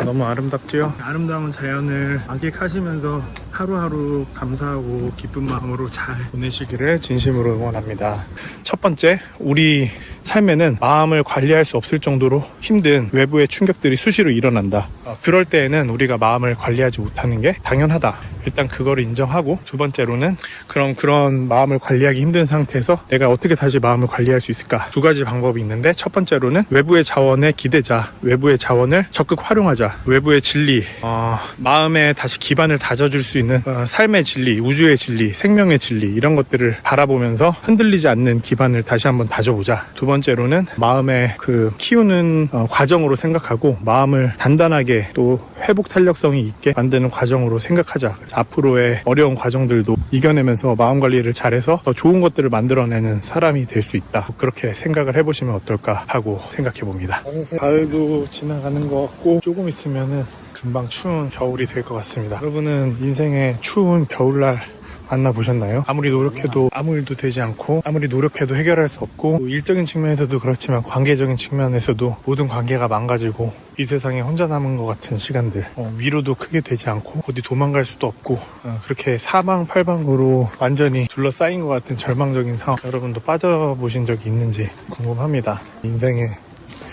너무 아름답죠? 아름다운 자연을 만끽하시면서 하루하루 감사하고 기쁜 마음으로 잘 보내시기를 진심으로 응원합니다. 첫 번째, 우리 삶에는 마음을 관리할 수 없을 정도로 힘든 외부의 충격들이 수시로 일어난다. 그럴 때에는 우리가 마음을 관리하지 못하는 게 당연하다. 일단 그거를 인정하고, 두 번째로는 그런 마음을 관리하기 힘든 상태에서 내가 어떻게 다시 마음을 관리할 수 있을까? 두 가지 방법이 있는데, 첫 번째로는 외부의 자원에 기대자, 외부의 자원을 적극 활용하자. 외부의 진리, 마음에 다시 기반을 다져줄 수 있는 삶의 진리, 우주의 진리, 생명의 진리, 이런 것들을 바라보면서 흔들리지 않는 기반을 다시 한번 다져보자. 두 번째로는 마음의 키우는 과정으로 생각하고, 마음을 단단하게 또 회복 탄력성이 있게 만드는 과정으로 생각하자. 앞으로의 어려운 과정들도 이겨내면서 마음 관리를 잘해서 더 좋은 것들을 만들어내는 사람이 될 수 있다. 그렇게 생각을 해보시면 어떨까 하고 생각해 봅니다. 가을도 지나가는 것 같고, 조금 있으면은 금방 추운 겨울이 될 것 같습니다. 여러분은 인생의 추운 겨울날 만나보셨나요? 아무리 노력해도 아무 일도 되지 않고, 아무리 노력해도 해결할 수 없고, 일적인 측면에서도 그렇지만 관계적인 측면에서도 모든 관계가 망가지고 이 세상에 혼자 남은 것 같은 시간들, 위로도 크게 되지 않고 어디 도망갈 수도 없고, 그렇게 사방팔방으로 완전히 둘러싸인 것 같은 절망적인 상황, 여러분도 빠져보신 적이 있는지 궁금합니다. 인생의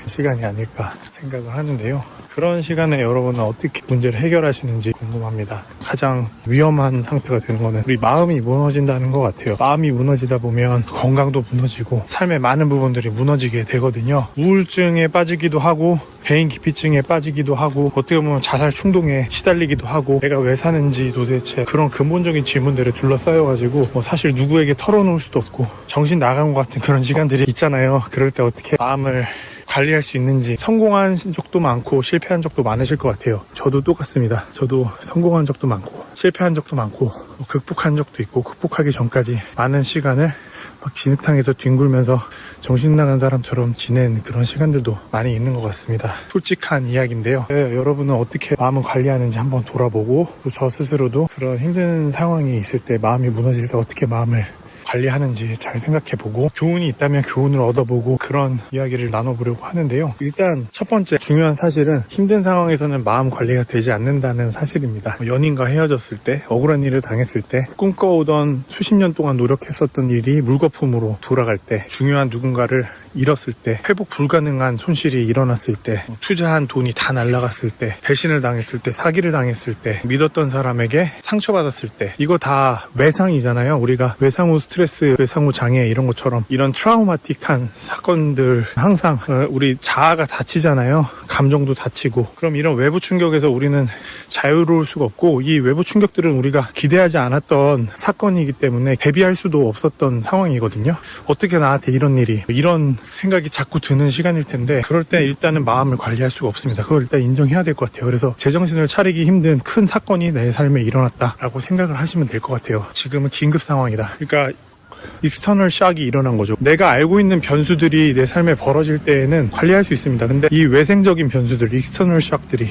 시간이 아닐까 생각을 하는데요. 그런 시간에 여러분은 어떻게 문제를 해결하시는지 궁금합니다. 가장 위험한 상태가 되는 거는 우리 마음이 무너진다는 것 같아요. 마음이 무너지다 보면 건강도 무너지고 삶의 많은 부분들이 무너지게 되거든요. 우울증에 빠지기도 하고, 배인 기피증에 빠지기도 하고, 어떻게 보면 자살 충동에 시달리기도 하고, 내가 왜 사는지 도대체 그런 근본적인 질문들에 둘러싸여가지고 사실 누구에게 털어놓을 수도 없고 정신 나간 것 같은 그런 시간들이 있잖아요. 그럴 때 어떻게 마음을 관리할 수 있는지, 성공한 적도 많고 실패한 적도 많으실 것 같아요. 저도 똑같습니다. 저도 성공한 적도 많고 실패한 적도 많고 극복한 적도 있고, 극복하기 전까지 많은 시간을 막 진흙탕에서 뒹굴면서 정신 나간 사람처럼 지낸 그런 시간들도 많이 있는 것 같습니다. 솔직한 이야기인데요. 여러분은 어떻게 마음을 관리하는지 한번 돌아보고, 또 저 스스로도 그런 힘든 상황이 있을 때, 마음이 무너질 때 어떻게 마음을 관리하는지 잘 생각해보고, 교훈이 있다면 교훈을 얻어보고, 그런 이야기를 나눠보려고 하는데요. 일단 첫 번째 중요한 사실은 힘든 상황에서는 마음 관리가 되지 않는다는 사실입니다. 연인과 헤어졌을 때, 억울한 일을 당했을 때, 꿈꿔오던 수십 년 동안 노력했었던 일이 물거품으로 돌아갈 때, 중요한 누군가를 잃었을 때, 회복 불가능한 손실이 일어났을 때, 투자한 돈이 다 날아갔을 때, 배신을 당했을 때, 사기를 당했을 때, 믿었던 사람에게 상처받았을 때, 이거 다 외상이잖아요. 우리가 외상 후 스트레스, 외상 후 장애, 이런 것처럼 이런 트라우마틱한 사건들, 항상 우리 자아가 다치잖아요. 감정도 다치고. 그럼 이런 외부 충격에서 우리는 자유로울 수가 없고, 이 외부 충격들은 우리가 기대하지 않았던 사건이기 때문에 대비할 수도 없었던 상황이거든요. 어떻게 나한테 이런 일이, 이런 생각이 자꾸 드는 시간일 텐데, 그럴 때 일단은 마음을 관리할 수가 없습니다. 그걸 일단 인정해야 될 것 같아요. 그래서 제정신을 차리기 힘든 큰 사건이 내 삶에 일어났다라고 생각을 하시면 될 것 같아요. 지금은 긴급 상황이다. 그러니까 익스터널 샥이 일어난 거죠. 내가 알고 있는 변수들이 내 삶에 벌어질 때에는 관리할 수 있습니다. 근데 이 외생적인 변수들, 익스터널 샥들이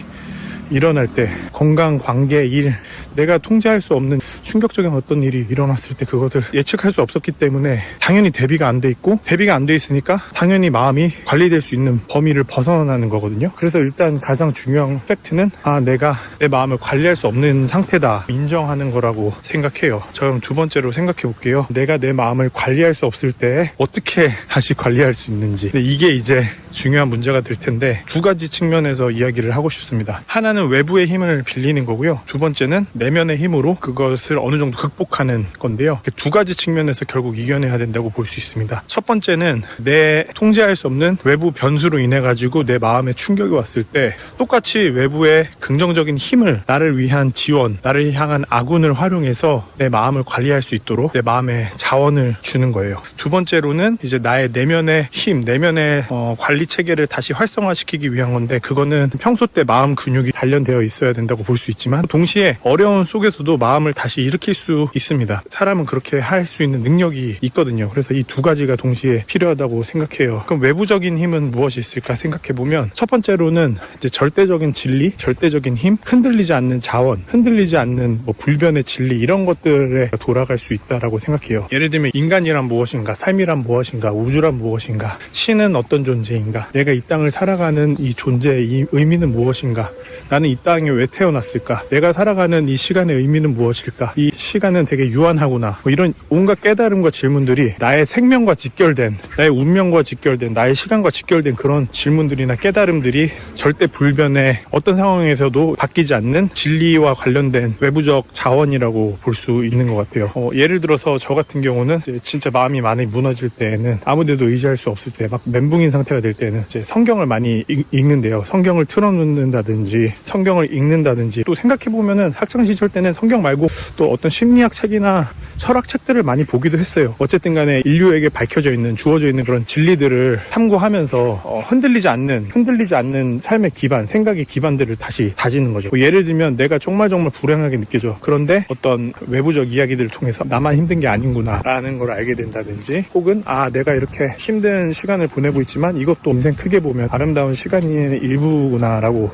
일어날 때, 건강, 관계, 일, 내가 통제할 수 없는 충격적인 어떤 일이 일어났을 때 그것을 예측할 수 없었기 때문에 당연히 대비가 안 돼 있고, 대비가 안 돼 있으니까 당연히 마음이 관리될 수 있는 범위를 벗어나는 거거든요. 그래서 일단 가장 중요한 팩트는 내가 내 마음을 관리할 수 없는 상태다, 인정하는 거라고 생각해요. 그럼 두 번째로 생각해 볼게요. 내가 내 마음을 관리할 수 없을 때 어떻게 다시 관리할 수 있는지. 근데 이게 이제 중요한 문제가 될 텐데, 두 가지 측면에서 이야기를 하고 싶습니다. 하나는 외부의 힘을 빌리는 거고요. 두 번째는 내면의 힘으로 그것을 어느 정도 극복하는 건데요. 두 가지 측면에서 결국 이겨내야 된다고 볼 수 있습니다. 첫 번째는 내 통제할 수 없는 외부 변수로 인해 가지고 내 마음에 충격이 왔을 때, 똑같이 외부의 긍정적인 힘을, 나를 위한 지원, 나를 향한 아군을 활용해서 내 마음을 관리할 수 있도록 내 마음에 자원을 주는 거예요. 두 번째로는 이제 나의 내면의 힘, 내면의 관리 체계를 다시 활성화시키기 위한 건데, 그거는 평소 때 마음 근육이 단련되어 있어야 된다고 볼 수 있지만, 동시에 어려운 속에서도 마음을 다시 일으킬 수 있습니다. 사람은 그렇게 할 수 있는 능력이 있거든요. 그래서 이 두 가지가 동시에 필요하다고 생각해요. 그럼 외부적인 힘은 무엇이 있을까 생각해보면, 첫 번째로는 이제 절대적인 진리, 절대적인 힘, 흔들리지 않는 자원, 흔들리지 않는 불변의 진리, 이런 것들에 돌아갈 수 있다라고 생각해요. 예를 들면 인간이란 무엇인가, 삶이란 무엇인가, 우주란 무엇인가, 신은 어떤 존재인가, 무엇인가? 내가 이 땅을 살아가는 이 존재의 이 의미는 무엇인가? 나는 이 땅에 왜 태어났을까? 내가 살아가는 이 시간의 의미는 무엇일까? 이 시간은 되게 유한하구나. 뭐 이런 온갖 깨달음과 질문들이 나의 생명과 직결된, 나의 운명과 직결된, 나의 시간과 직결된 그런 질문들이나 깨달음들이 절대 불변의 어떤 상황에서도 바뀌지 않는 진리와 관련된 외부적 자원이라고 볼 수 있는 것 같아요. 예를 들어서 저 같은 경우는 진짜 마음이 많이 무너질 때에는 아무데도 의지할 수 없을 때 막 멘붕인 상태가 될 때는 이제 성경을 많이 읽는데요. 성경을 틀어놓는다든지 성경을 읽는다든지 또 생각해보면은 학창시절 때는 성경 말고 또 어떤 심리학 책이나 철학 책들을 많이 보기도 했어요. 어쨌든 간에 인류에게 밝혀져 있는, 주어져 있는 그런 진리들을 탐구하면서 흔들리지 않는 삶의 기반, 생각의 기반들을 다시 다지는 거죠. 예를 들면 내가 정말 불행하게 느껴져. 그런데 어떤 외부적 이야기들을 통해서 나만 힘든 게 아닌구나 라는 걸 알게 된다든지, 혹은 내가 이렇게 힘든 시간을 보내고 있지만 이것도 인생 크게 보면 아름다운 시간의 일부구나 라고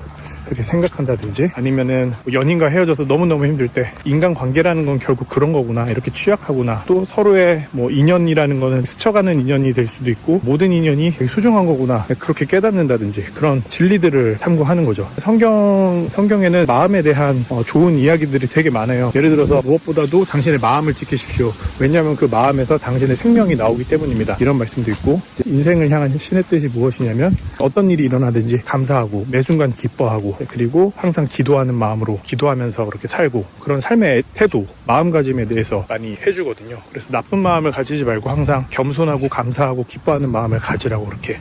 이렇게 생각한다든지, 아니면은 연인과 헤어져서 너무너무 힘들 때 인간관계라는 건 결국 그런 거구나, 이렇게 취약하구나, 또 서로의 인연이라는 거는 스쳐가는 인연이 될 수도 있고 모든 인연이 되게 소중한 거구나, 그렇게 깨닫는다든지 그런 진리들을 탐구하는 거죠. 성경에는 마음에 대한 좋은 이야기들이 되게 많아요. 예를 들어서 무엇보다도 당신의 마음을 지키십시오. 왜냐하면 그 마음에서 당신의 생명이 나오기 때문입니다. 이런 말씀도 있고, 인생을 향한 신의 뜻이 무엇이냐면 어떤 일이 일어나든지 감사하고 매 순간 기뻐하고, 그리고 항상 기도하는 마음으로 기도하면서 그렇게 살고, 그런 삶의 태도, 마음가짐에 대해서 많이 해주거든요. 그래서 나쁜 마음을 가지지 말고 항상 겸손하고 감사하고 기뻐하는 마음을 가지라고 그렇게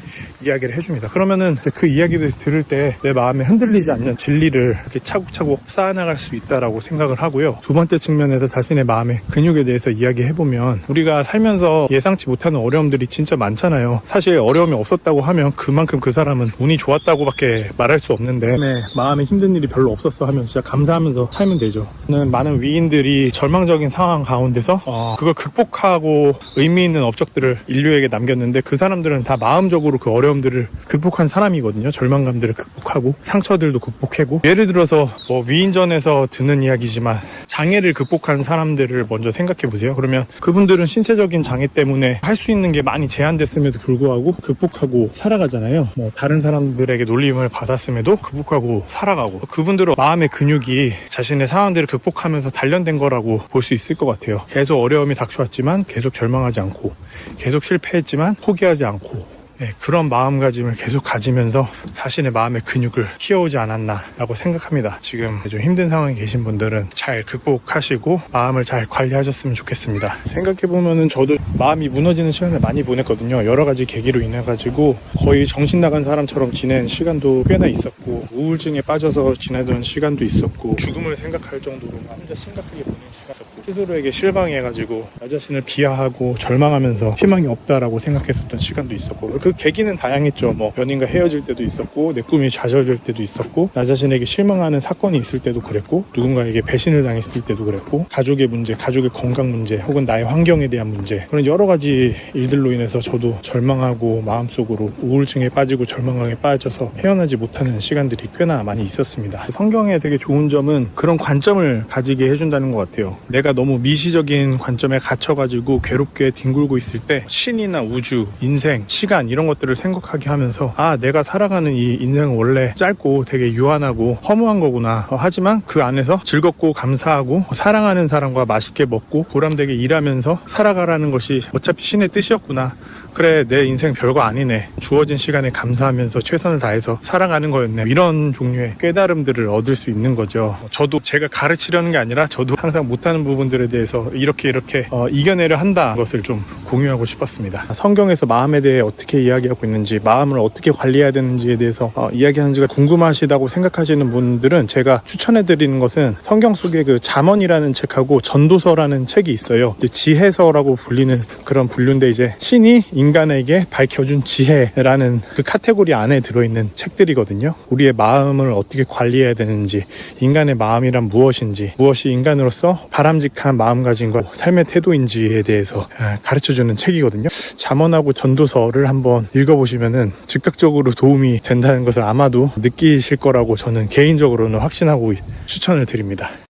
이야기를 해줍니다. 그러면은 그 이야기를 들을 때 내 마음에 흔들리지 않는 진리를 이렇게 차곡차곡 쌓아나갈 수 있다라고 생각을 하고요. 두 번째 측면에서 자신의 마음의 근육에 대해서 이야기해보면, 우리가 살면서 예상치 못하는 어려움들이 진짜 많잖아요. 사실 어려움이 없었다고 하면 그만큼 그 사람은 운이 좋았다고밖에 말할 수 없는데, 마음에 힘든 일이 별로 없었어 하면 진짜 감사하면서 살면 되죠. 많은 위인들이 절망적인 상황 가운데서 그걸 극복하고 의미 있는 업적들을 인류에게 남겼는데, 그 사람들은 다 마음적으로 그 어려움들을 극복한 사람이거든요. 절망감들을 극복하고 상처들도 극복하고. 예를 들어서 위인전에서 듣는 이야기지만 장애를 극복한 사람들을 먼저 생각해 보세요. 그러면 그분들은 신체적인 장애 때문에 할 수 있는 게 많이 제한됐음에도 불구하고 극복하고 살아가잖아요. 다른 사람들에게 놀림을 받았음에도 극복하고 살아가고, 그분들은 마음의 근육이 자신의 상황들을 극복하면서 단련된 거라고 볼 수 있을 것 같아요. 계속 어려움이 닥쳐왔지만 계속 절망하지 않고, 계속 실패했지만 포기하지 않고, 그런 마음가짐을 계속 가지면서 자신의 마음의 근육을 키워오지 않았나라고 생각합니다. 지금 좀 힘든 상황에 계신 분들은 잘 극복하시고 마음을 잘 관리하셨으면 좋겠습니다. 생각해보면은 저도 마음이 무너지는 시간을 많이 보냈거든요. 여러 가지 계기로 인해가지고 거의 정신 나간 사람처럼 지낸 시간도 꽤나 있었고, 우울증에 빠져서 지내던 시간도 있었고, 죽음을 생각할 정도로 혼자 심각하게 보낸 시간도 있었고, 스스로에게 실망해가지고 나 자신을 비하하고 절망하면서 희망이 없다라고 생각했었던 시간도 있었고, 그 계기는 다양했죠. 연인과 헤어질 때도 있었고, 내 꿈이 좌절될 때도 있었고, 나 자신에게 실망하는 사건이 있을 때도 그랬고, 누군가에게 배신을 당했을 때도 그랬고, 가족의 문제, 가족의 건강 문제, 혹은 나의 환경에 대한 문제, 그런 여러 가지 일들로 인해서 저도 절망하고 마음속으로 우울증에 빠지고 절망감에 빠져서 헤어나지 못하는 시간들이 꽤나 많이 있었습니다. 성경의 되게 좋은 점은 그런 관점을 가지게 해준다는 것 같아요. 내가 너무 미시적인 관점에 갇혀가지고 괴롭게 뒹굴고 있을 때 신이나 우주, 인생, 시간 이런 것들을 생각하게 하면서, 내가 살아가는 이 인생은 원래 짧고 되게 유한하고 허무한 거구나. 하지만 그 안에서 즐겁고 감사하고 사랑하는 사람과 맛있게 먹고 보람되게 일하면서 살아가라는 것이 어차피 신의 뜻이었구나. 그래, 내 인생 별거 아니네. 주어진 시간에 감사하면서 최선을 다해서 살아가는 거였네. 이런 종류의 깨달음들을 얻을 수 있는 거죠. 저도 제가 가르치려는 게 아니라 저도 항상 못하는 부분들에 대해서 이렇게 이겨내려 한다 것을 좀 공유하고 싶었습니다. 성경에서 마음에 대해 어떻게 이야기하고 있는지, 마음을 어떻게 관리해야 되는지에 대해서 이야기하는지가 궁금하시다고 생각하시는 분들은 제가 추천해드리는 것은 성경 속에 그 잠언이라는 책하고 전도서라는 책이 있어요. 지혜서라고 불리는 그런 분류인데, 이제 신이 인간에게 밝혀준 지혜라는 그 카테고리 안에 들어있는 책들이거든요. 우리의 마음을 어떻게 관리해야 되는지, 인간의 마음이란 무엇인지, 무엇이 인간으로서 바람직한 마음가짐과 삶의 태도인지에 대해서 가르쳐주는 책이거든요. 잠언하고 전도서를 한번 읽어보시면은 즉각적으로 도움이 된다는 것을 아마도 느끼실 거라고 저는 개인적으로는 확신하고 추천을 드립니다.